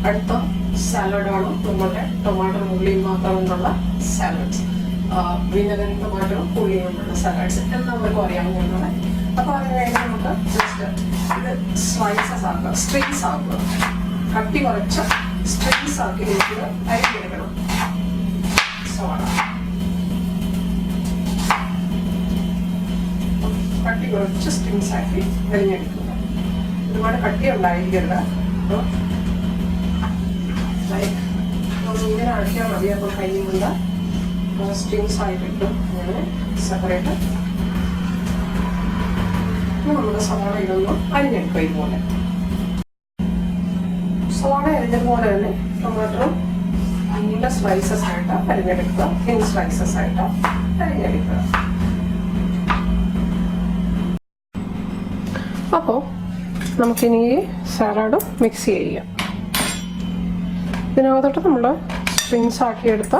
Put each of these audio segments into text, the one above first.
അടുത്ത സാലഡാണ് നമ്മുടെ ടൊമാറ്റോ ഉള്ളിയും മാത്രം കൊണ്ടുള്ള സാലഡ്സ്. വിനെഗറും ടൊമാറ്റോയും ഉള്ളിയും കൊണ്ടുള്ള സാലഡ്സ് എല്ലാവർക്കും അറിയാവുന്നതാണ്. അപ്പോൾ അതിന് വേണ്ടി നമുക്ക് ജസ്റ്റ് ഇത് സ്ലൈസസ് ആക്കുക, സ്ട്രിങ്സ് ആക്കുക. കട്ടി കുറച്ച് സ്ട്രിങ്സ് ആക്കി വെക്കുക, അരിഞ്ഞെടുക്കണം. സവാള കട്ടി കുറച്ച് സ്ട്രിങ്സ് ആക്കി അരിഞ്ഞെടുക്കുക. ഒരുപാട് കട്ടി ഉണ്ടായിരിക്കരുത്. ലൈക്ക് ഇങ്ങനെ ആക്കിയാൽ മതി. അപ്പോൾ കയ്യിലുള്ള സ്ട്രിങ്സ് ആയിട്ടിട്ടും അങ്ങനെ സെപ്പറേറ്റ് നമ്മുടെ സവാള ഇതൊന്ന് അരിഞ്ഞെടുക്കുക. ഇതുപോലെ സവാള അരിഞ്ഞതുപോലെ തന്നെ ടൊമാറ്റോ നീണ്ട സ്ലൈസസ് ആയിട്ട് അരിഞ്ഞെടുക്കുക, തിൻ സ്ലൈസസ് ആയിട്ട് അരിഞ്ഞെടുക്കുക. അപ്പോൾ നമുക്കിനി സാലഡ് മിക്സ് ചെയ്യാം. ഇതിനകത്തോട്ട് നമ്മൾ സ്ട്രിങ്സ് ആക്കിയെടുത്ത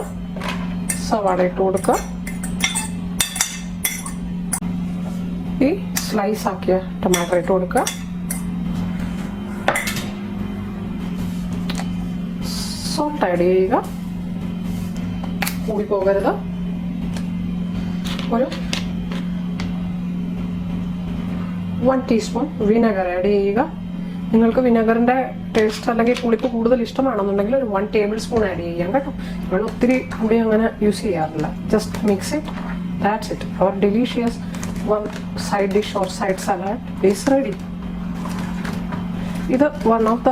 സവാള ഇട്ട് കൊടുക്കുക. ഈ സ്ലൈസ് ആക്കിയ ടൊമാറ്റോ ഇട്ട് കൊടുക്കുക. സോൾട്ട് ആഡ് ചെയ്യുക, കൂടി പോകരുത്. ഒരു 1 ടീസ്പൂൺ വിനെഗർ ആഡ് ചെയ്യുക. നിങ്ങൾക്ക് വിനെഗറിൻ്റെ ടേസ്റ്റ് അല്ലെങ്കിൽ പുളിപ്പ് കൂടുതൽ ഇഷ്ടമാണെന്നുണ്ടെങ്കിൽ ഒരു 1 ടേബിൾ സ്പൂൺ ആഡ് ചെയ്യാം കേട്ടോ. നമ്മൾ ഒത്തിരി കൂടി അങ്ങനെ യൂസ് ചെയ്യാറില്ല. Just mix it, that's it. അവർ delicious one side dish or side salad is ready. ഇത് one of the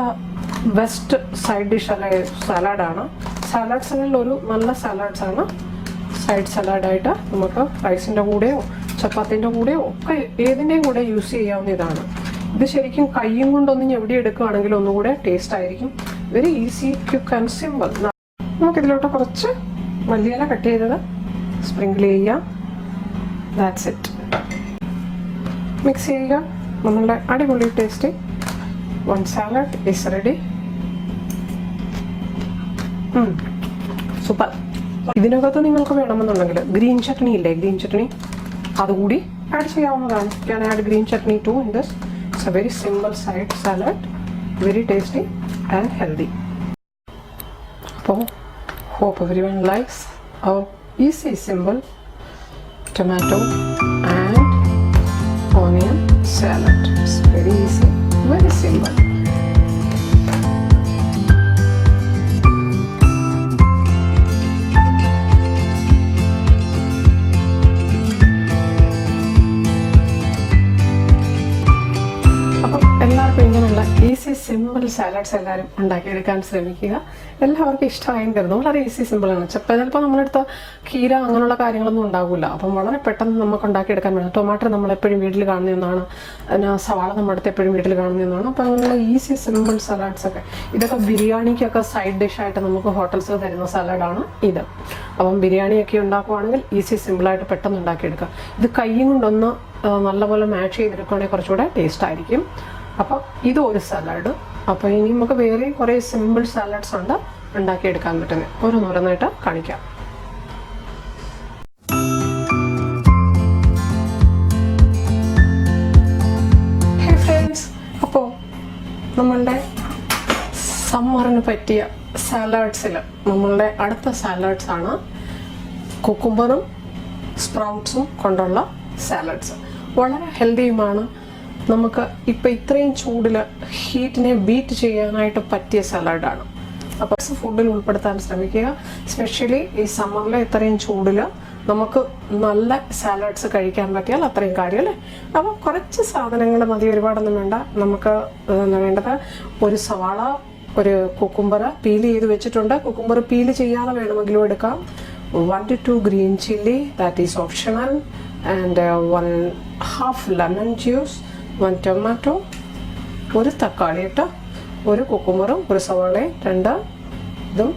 best side dish അല്ലെ സാലഡാണ്. സാലഡ്സിൽ ഒരു നല്ല സാലഡ്സ് ആണ് സൈഡ് സലാഡായിട്ട്. നമുക്ക് റൈസിൻ്റെ കൂടെയോ ചപ്പാത്തിൻ്റെ കൂടെയോ ഒക്കെ ഏതിൻ്റെയും കൂടെ യൂസ് ചെയ്യാവുന്ന ഇതാണ്. ഇത് ശരിക്കും കയ്യും കൊണ്ടൊന്നും എവിടെ എടുക്കുകയാണെങ്കിലും ഒന്നുകൂടെ ടേസ്റ്റ് ആയിരിക്കും. Very easy, quick and simple. നമുക്കിതിലോട്ട് കുറച്ച് മല്ലിയില കട്ട് ചെയ്തത് സ്പ്രിങ്കിൾ ചെയ്യുക. That's it. മിക്സ് ചെയ്യുക. നമ്മളുടെ അടിപൊളി tasty one salad is ready. Super. ഇതിനകത്ത് നിങ്ങൾക്ക് വേണമെന്നുണ്ടെങ്കിൽ ഗ്രീൻ ചട്നി ഇല്ലേ, ഗ്രീൻ ചട്നി അതുകൂടി ആഡ് ചെയ്യാവുന്നതാണ്. Can add green chutney to in this. It's a very simple side salad, very tasty and healthy. അപ്പോൾ hope everyone likes our easy simple tomato and onion salad. It's very easy, very simple. എല്ലാവർക്കും ഇങ്ങനെയുള്ള easy simple salads എല്ലാവരും ഉണ്ടാക്കിയെടുക്കാൻ ശ്രമിക്കുക. എല്ലാവർക്കും ഇഷ്ടമായും തരുന്നു. വളരെ easy സിമ്പിളാണ്. ചിലപ്പോൾ നമ്മളെടുത്ത കീര അങ്ങനെയുള്ള കാര്യങ്ങളൊന്നും ഉണ്ടാകില്ല. അപ്പം വളരെ പെട്ടെന്ന് നമുക്ക് ഉണ്ടാക്കിയെടുക്കാൻ പറ്റും. ടൊമാറ്റോ നമ്മളെപ്പോഴും വീട്ടിൽ കാണുന്ന ഒന്നാണ്, സവാള നമ്മുടെ അടുത്ത് എപ്പോഴും വീട്ടിൽ കാണുന്ന ഒന്നാണ്. അപ്പം അങ്ങനെയുള്ള ഈസി സിമ്പിൾ സലാഡ്സ് ഒക്കെ, ഇതൊക്കെ ബിരിയാണിക്കൊക്കെ സൈഡ് ഡിഷായിട്ട് നമുക്ക് ഹോട്ടൽസിൽ തരുന്ന സലാഡാണ് ഇത്. അപ്പം ബിരിയാണിയൊക്കെ ഉണ്ടാക്കുവാണെങ്കിൽ ഈസി സിമ്പിളായിട്ട് പെട്ടെന്ന് ഉണ്ടാക്കിയെടുക്കുക. ഇത് കൈയും കൊണ്ടൊന്ന് നല്ലപോലെ മാച്ച് ചെയ്തെടുക്കുകയാണെങ്കിൽ കുറച്ചുകൂടെ ടേസ്റ്റ് ആയിരിക്കും. അപ്പോൾ ഇതൊരു സലാഡ്. അപ്പോൾ ഇനി നമുക്ക് വേറെ കുറേ സിമ്പിൾ സാലഡ്സ് ഉണ്ട് ഉണ്ടാക്കിയെടുക്കാൻ പറ്റുന്നത്. ഓരോന്നോരോന്നായിട്ട് കാണിക്കാം. ഹേ ഫ്രണ്ട്സ്, അപ്പോൾ നമ്മളുടെ സമ്മറിന് പറ്റിയ സാലഡ്സിൽ നമ്മളുടെ അടുത്ത സാലഡ്സ് ആണ് കുക്കുംബറും സ്പ്രൗട്ട്സും കൊണ്ടുള്ള സാലഡ്സ്. വളരെ ഹെൽത്തിയുമാണ്. നമുക്ക് ഇപ്പം ഇത്രയും ചൂടിൽ ഹീറ്റിനെ ബീറ്റ് ചെയ്യാനായിട്ട് പറ്റിയ സലാഡാണ്. അപ്പോൾ ഫുഡിൽ ഉൾപ്പെടുത്താൻ ശ്രമിക്കുക. സ്പെഷ്യലി ഈ സമ്മറിൽ ഇത്രയും ചൂടിൽ നമുക്ക് നല്ല സാലഡ്സ് കഴിക്കാൻ പറ്റിയാൽ അത്രയും കാര്യം അല്ലേ. അപ്പോൾ കുറച്ച് സാധനങ്ങൾ മതി, ഒരുപാടൊന്നും വേണ്ട. നമുക്ക് വേണ്ടത് ഒരു സവാള, ഒരു കുക്കുംബർ പീൽ ചെയ്ത് വെച്ചിട്ടുണ്ട്. കുക്കുംബർ പീൽ ചെയ്യാതെ വേണമെങ്കിലും എടുക്കാം. 1 to 2 green chili, that is optional, and 1/2 lemon juice, 1 tomato, ഒരു തക്കാളി ഇട്ട്, ഒരു കുക്കുംബറും ഒരു സവാളയും 2 ഇതും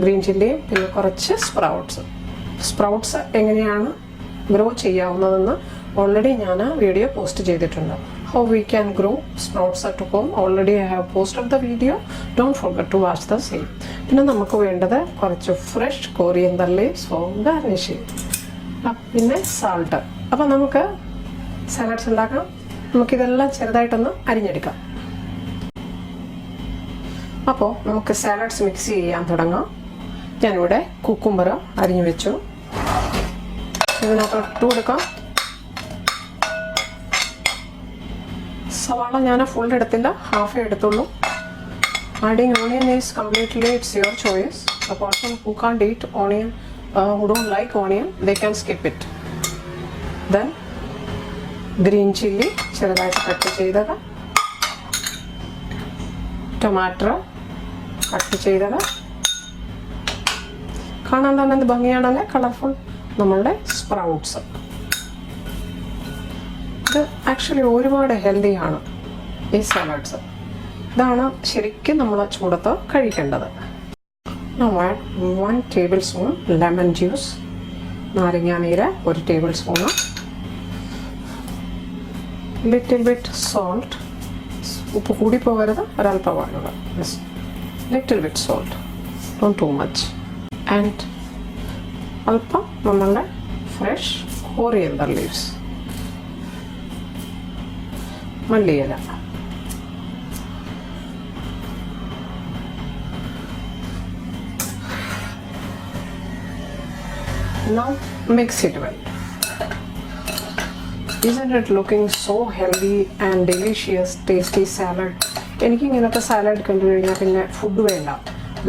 ഗ്രീൻ ചില്ലിയും, പിന്നെ കുറച്ച് സ്പ്രൗട്ട്സ് എങ്ങനെയാണ് ഗ്രോ ചെയ്യാവുന്നതെന്ന് ഓൾറെഡി ഞാൻ വീഡിയോ പോസ്റ്റ് ചെയ്തിട്ടുണ്ട്. How we can grow sprouts at home. Already I have posted the video. Don't forget to watch the same. പിന്നെ നമുക്ക് വേണ്ടത് കുറച്ച് fresh coriander leaves for garnishing, പിന്നെ സാൾട്ട്. അപ്പം നമുക്ക് സാലഡ്സ് ഉണ്ടാക്കാം. നമുക്കിതെല്ലാം ചെറുതായിട്ടൊന്ന് അരിഞ്ഞെടുക്കാം. അപ്പോൾ നമുക്ക് സാലഡ്സ് മിക്സ് ചെയ്യാൻ തുടങ്ങാം. ഞാനിവിടെ കുക്കുംബർ അരിഞ്ഞു വെച്ചു. ഇതിനകത്ത് ഇട്ട് കൊടുക്കാം. സവാള ഞാൻ ഫുൾ എടുത്തില്ല, ഹാഫേ എടുത്തുള്ളൂ. Adding onion is completely, it's your choice. The person who can't eat onion, who don't like onion, they can skip it. Then green chilli ചെറുതായിട്ട് കട്ട് ചെയ്തത്, ടൊമാറ്റോ കട്ട് ചെയ്തത്. കാണാൻ തന്നെ എന്ത് ഭംഗിയാണല്ലേ, കളർഫുൾ. നമ്മളുടെ സ്പ്രൗട്ട്സ്, ഇത് ആക്ച്വലി ഒരുപാട് ഹെൽത്തിയാണ് ഈ സാലഡ്സ്. ഇതാണ് ശരിക്കും നമ്മൾ ചൂടത്ത് കഴിക്കേണ്ടത്. Now add 1 tablespoon lemon juice, നാരങ്ങാനീര് 1 tablespoon, little bit salt, ഉപ്പ് കൂടി പോകരുത്, ഒരല്പം വേണം, little bit salt, don't too much, and അല്പം നമ്മളുടെ ഫ്രഷ് coriander leaves, മല്ലിയില. Now mix it well. Isn't it looking so healthy and delicious, tasty salad? എനിക്ക് ഇങ്ങനത്തെ സാലഡ് കണ്ടു കഴിഞ്ഞാൽ പിന്നെ ഫുഡ് വേണ്ട.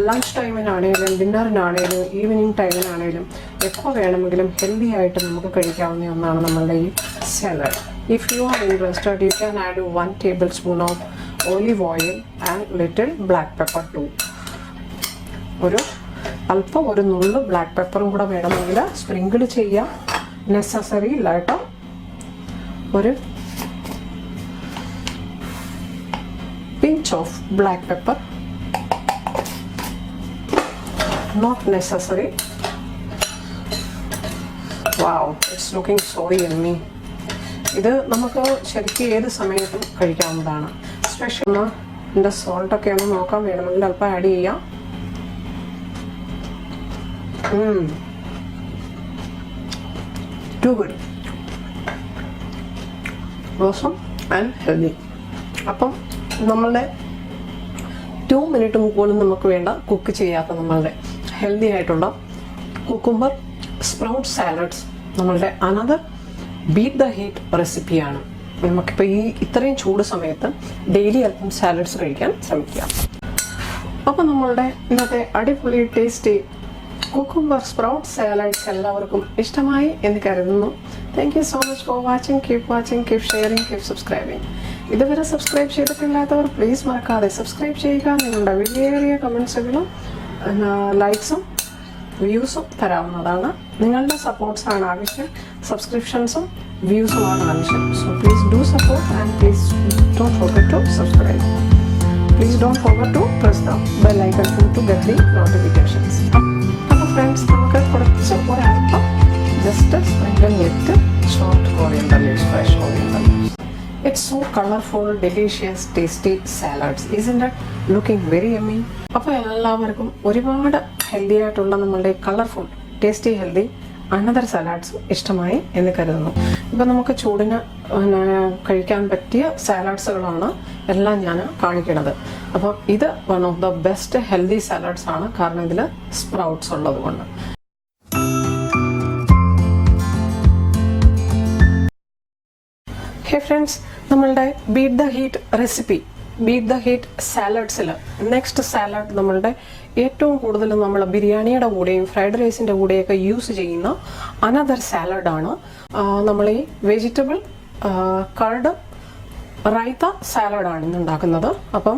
ലഞ്ച് ടൈമിനാണേലും ഡിന്നറിനാണേലും ഈവനിങ് ടൈമിനാണേലും എപ്പോൾ വേണമെങ്കിലും ഹെൽത്തി ആയിട്ട് നമുക്ക് കഴിക്കാവുന്ന ഒന്നാണ് നമ്മളുടെ ഈ salad. If you are interested, you can add 1 tablespoon of olive oil and little black pepper too. അല്പം ഒരു നുള്ളു ബ്ലാക്ക് പെപ്പറും കൂടെ വേണമെങ്കിൽ സ്പ്രിങ്കിൾ ചെയ്യാം, നെസസറി ഇല്ല കേട്ടോ. ഒരു pinch of black pepper, not necessary. Wow, it's looking so yummy. ഇത് നമുക്ക് ശരിക്കും ഏത് സമയത്തും കഴിക്കാവുന്നതാണ്. സ്പെഷ്യൽ ഇതിൻ്റെ സോൾട്ടൊക്കെ ഒന്ന് നോക്കാൻ വേണമെങ്കിൽ അല്പം ആഡ് ചെയ്യാം. Too good, awesome and healthy. അപ്പം നമ്മളുടെ 2 മിനിറ്റ് പോലും നമുക്ക് വേണ്ട കുക്ക് ചെയ്യാത്ത നമ്മളുടെ ഹെൽത്തി ആയിട്ടുള്ള കുക്കുംബർ സ്പ്രൗട്ട് സാലഡ്സ് നമ്മളുടെ അനദർ ബീറ്റ് ദ ഹീറ്റ് റെസിപ്പിയാണ്. നമുക്കിപ്പോൾ ഈ ഇത്രയും ചൂട് സമയത്ത് ഡെയിലി അല്പം സാലഡ്സ് കഴിക്കാൻ ശ്രമിക്കാം. അപ്പം നമ്മളുടെ ഇന്നത്തെ അടിപൊളി ടേസ്റ്റി കുക്കുംബർ സ്പ്രൗട്ട് സാലഡ്സ് എല്ലാവർക്കും ഇഷ്ടമായി എന്ന് കരുതുന്നു. Thank you so much for watching. Keep watching, keep sharing, keep subscribing. ഇതുവരെ സബ്സ്ക്രൈബ് ചെയ്തിട്ടില്ലാത്തവർ പ്ലീസ് മറക്കാതെ സബ്സ്ക്രൈബ് ചെയ്യുക. നിങ്ങളുടെ വലിയ കമൻസുകളും ലൈക്സും വ്യൂസും തരാവുന്നതാണ്. നിങ്ങളുടെ സപ്പോർട്ട്സാണ് ആവശ്യം, സബ്സ്ക്രിപ്ഷൻസും വ്യൂസുമാണ് ആവശ്യം. So please do support and please don't forget to subscribe. Please don't forget to press the bell icon to get the notifications. Friends, നമുക്ക് കുറച്ച് ഒരല്പം just sprinkle with chopped coriander leaves, fresh coriander leaves. It's so colorful, delicious, tasty salads. Isn't it looking very yummy? അപ്പോൾ എല്ലാവർക്കും ഒരുപാട് healthy ആയിട്ടുള്ള നമ്മളുടെ colourful tasty healthy another salads ഇഷ്ടമായി എന്ന് കരുതുന്നു. ഇപ്പം നമുക്ക് ചൂടിന് കഴിക്കാൻ പറ്റിയ സാലഡ്സുകളാണ് എല്ലാം ഞാൻ കാണിക്കുന്നത്. അപ്പോൾ ഇത് one of the best healthy salads ആണ്, കാരണം ഇതിൽ സ്പ്രൗട്ട്സ് ഉള്ളത് കൊണ്ട്. ഹേ ഫ്രണ്ട്സ്, നമ്മളുടെ beat the heat recipe, beat the heat സാലഡ്സിൽ നെക്സ്റ്റ് സാലഡ് നമ്മളുടെ ഏറ്റവും കൂടുതൽ നമ്മൾ ബിരിയാണിയുടെ കൂടെയും ഫ്രൈഡ് റൈസിൻ്റെ കൂടെയൊക്കെ യൂസ് ചെയ്യുന്ന അനദർ സാലഡാണ്. നമ്മൾ ഈ വെജിറ്റബിൾ കർഡ് റൈത്ത സാലഡാണ് ഇന്ന് ഉണ്ടാക്കുന്നത്. അപ്പം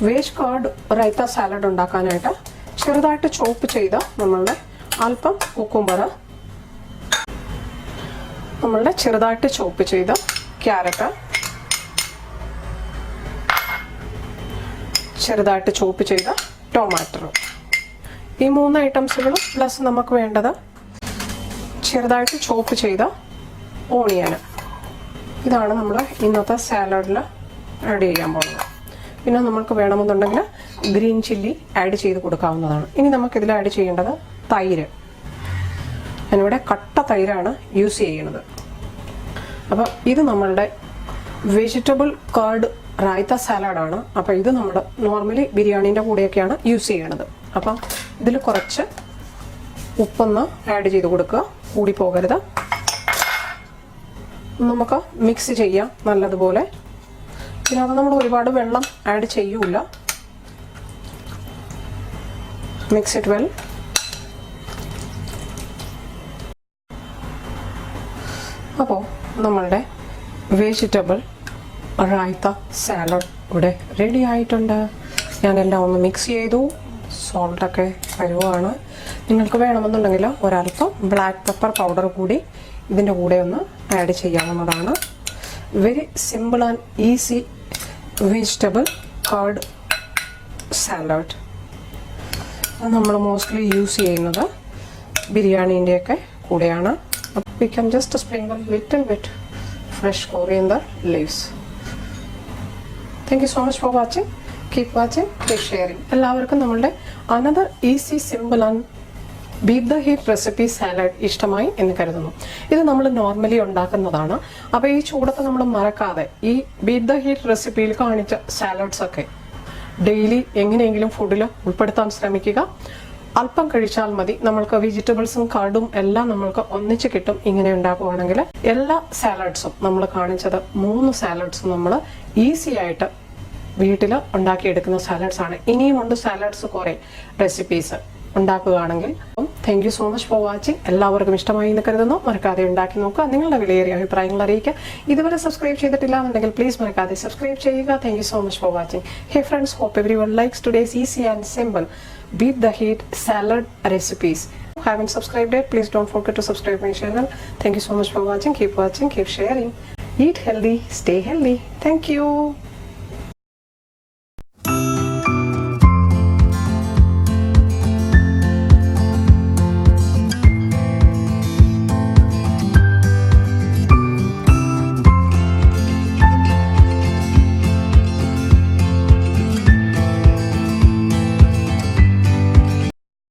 വെജ് കർഡ് റൈത്ത സാലഡ് ഉണ്ടാക്കാനായിട്ട് ചെറുതായിട്ട് ചോപ്പ് ചെയ്ത നമ്മളുടെ അല്പം കുക്കുംബർ, നമ്മളുടെ ചെറുതായിട്ട് ചോപ്പ് ചെയ്ത ക്യാരറ്റ്, ചെറുതായിട്ട് ചോപ്പ് ചെയ്ത ടൊമാറ്റോ, ഈ 3 ഐറ്റംസുകളും പ്ലസ് നമുക്ക് വേണ്ടത് ചെറുതായിട്ട് ചോപ്പ് ചെയ്ത ഓണിയൻ. ഇതാണ് നമ്മൾ ഇന്നത്തെ സാലഡിൽ ആഡ് ചെയ്യാൻ പോകുന്നത്. പിന്നെ നമുക്ക് വേണമെന്നുണ്ടെങ്കിൽ ഗ്രീൻ ചില്ലി ആഡ് ചെയ്ത് കൊടുക്കാവുന്നതാണ്. ഇനി നമുക്കിതിൽ ആഡ് ചെയ്യേണ്ടത് തൈര്. ഞാനിവിടെ കട്ട തൈരാണ് യൂസ് ചെയ്യുന്നത്. അപ്പോൾ ഇത് നമ്മളുടെ വെജിറ്റബിൾ കർഡ് റായ്ത്ത സാലഡാണ്. അപ്പോൾ ഇത് നമ്മൾ നോർമലി ബിരിയാണീൻ്റെ കൂടെയൊക്കെയാണ് യൂസ് ചെയ്യണത്. അപ്പം ഇതിൽ കുറച്ച് ഉപ്പൊന്ന് ആഡ് ചെയ്ത് കൊടുക്കുക, കൂടി പോകരുത്. നമുക്ക് മിക്സ് ചെയ്യാം നല്ലതുപോലെ. പിന്നെ അത് നമ്മൾ ഒരുപാട് വെള്ളം ആഡ് ചെയ്യൂല. Mix it well. അപ്പോൾ നമ്മളുടെ വെജിറ്റബിൾ റായ്ത്ത സാലഡ് ഇവിടെ റെഡി ആയിട്ടുണ്ട്. ഞാനെല്ലാം ഒന്ന് മിക്സ് ചെയ്തു. സോൾട്ടൊക്കെ വരുവാണ്. നിങ്ങൾക്ക് വേണമെന്നുണ്ടെങ്കിൽ ഒരൽപ്പം ബ്ലാക്ക് പെപ്പർ പൗഡർ കൂടി ഇതിൻ്റെ കൂടെ ഒന്ന് ആഡ് ചെയ്യാവുന്നതാണ്. Very simple and easy vegetable card salad. നമ്മൾ മോസ്റ്റ്ലി യൂസ് ചെയ്യുന്നത് ബിരിയാണീൻ്റെയൊക്കെ കൂടെയാണ്. We can just sprinkle little bit fresh coriander leaves. Thank you so much for watching. Keep watching, keep sharing. എല്ലാവർക്കും നമ്മളുടെ another easy, simple and beat the heat recipe salad ഇഷ്ടമായി എന്ന് കരുതുന്നു. ഇത് നമ്മൾ നോർമലി ഉണ്ടാക്കുന്നതാണ്. അപ്പോൾ ഈ ചൂടത്ത് നമ്മൾ മറക്കാതെ ഈ ബീറ്റ് ദ ഹീറ്റ് റെസിപ്പിയിൽ കാണിച്ച സാലഡ്സ് ഒക്കെ ഡെയിലി എങ്ങനെയെങ്കിലും ഫുഡിൽ ഉൾപ്പെടുത്താൻ ശ്രമിക്കുക. അല്പം കഴിച്ചാൽ മതി. നമ്മൾക്ക് വെജിറ്റബിൾസും കർഡും എല്ലാം നമ്മൾക്ക് ഒന്നിച്ച് കിട്ടും ഇങ്ങനെ ഉണ്ടാക്കുകയാണെങ്കിൽ. എല്ലാ സാലഡ്സും നമ്മൾ കാണിച്ചത് 3 സാലഡ്സും നമ്മൾ ഈസി ആയിട്ട് വീട്ടിൽ ഉണ്ടാക്കിയെടുക്കുന്ന സാലഡ്സ് ആണ്. ഇനിയും ഉണ്ട് സാലഡ്സ് കുറേ റെസിപ്പീസ് ഉണ്ടാക്കുകയാണെങ്കിൽ. അപ്പം thank you so much for watching. എല്ലാവർക്കും ഇഷ്ടമായി എന്ന് കരുതുന്നു. മറക്കാതെ ഉണ്ടാക്കി നോക്കുക. നിങ്ങളുടെ വിലയേറിയ അഭിപ്രായങ്ങൾ അറിയിക്കുക. ഇതുവരെ സബ്സ്ക്രൈബ് ചെയ്തിട്ടില്ല എന്നുണ്ടെങ്കിൽ പ്ലീസ് മറക്കാതെ സബ്സ്ക്രൈബ് ചെയ്യുക. Thank you so much for watching. Hey friends, hope everyone likes today's easy and simple beat the heat salad recipes. Haven't subscribed yet, please don't forget to subscribe my channel. Thank you so much for watching. Keep sharing. Eat healthy, stay healthy. Thank you.